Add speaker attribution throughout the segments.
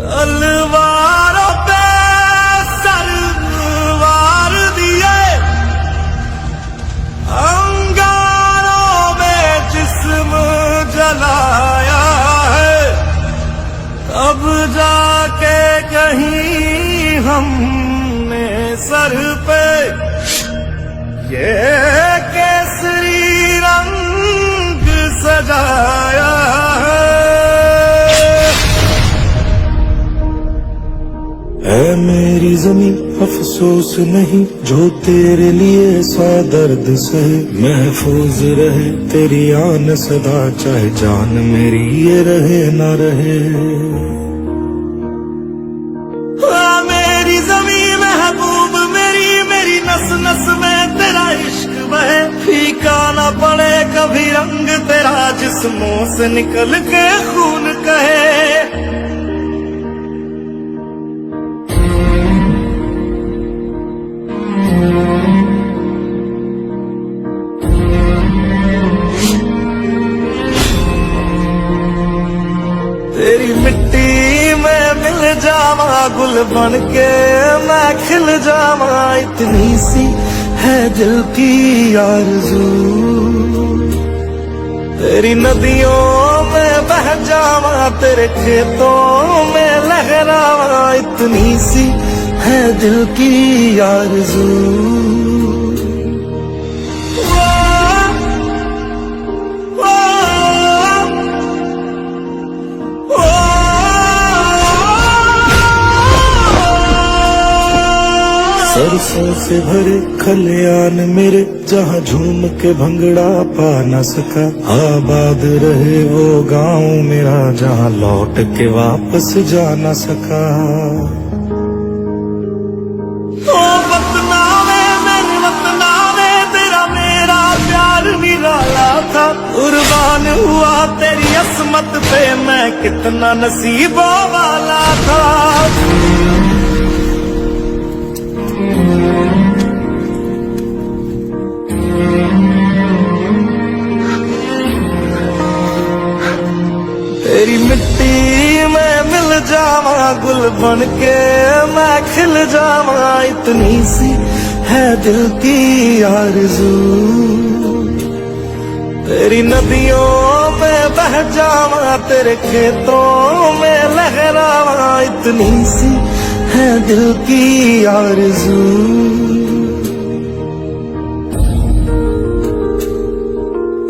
Speaker 1: तलवारों पे सरवार दिए, अंगारों में जिस्म जलाया है, तब जाके कहीं हमने सर पे ये केसरी रंग सजाया है। ऐ मेरी जमीं अफसोस नहीं जो तेरे लिए सौ दर्द सहे, महफूज रहे तेरी आन सदा चाहे जान मेरी ये रहे ना रहे। मेरी जमीं महबूब मेरी नस नस में तेरा इश्क बहे, फीका ना पड़े कभी रंग तेरा जिस्मों से निकल के खून कहे। तेरी मिट्टी में मिल जावा गुल बन के मैं खिल जावा, इतनी सी है दिल की आरज़ू। तेरी नदियों में बह जावा तेरे खेतों में लहरावा, इतनी सी है दिल की आरज़ू। सरसों से भरे खलियान मेरे जहाँ झूम के भंगड़ा पा न सका, आबाद रहे वो गाँव मेरा जहाँ लौट के वापस जा न सका। ओ वतना मेरे वतना तेरा मेरा प्यार निराला था, कुर्बान हुआ तेरी असमत पे मैं कितना नसीबों वाला था। तेरी मिट्टी में मिल जावा गुल बन के मैं खिल जावा, इतनी सी है दिल की आरज़ू। तेरी नदियों में बह जावा तेरे खेतों में लहरावा, इतनी सी है दिल की आरज़ू।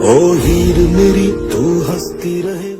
Speaker 1: ओ हीर मेरी तू हंसती रहे।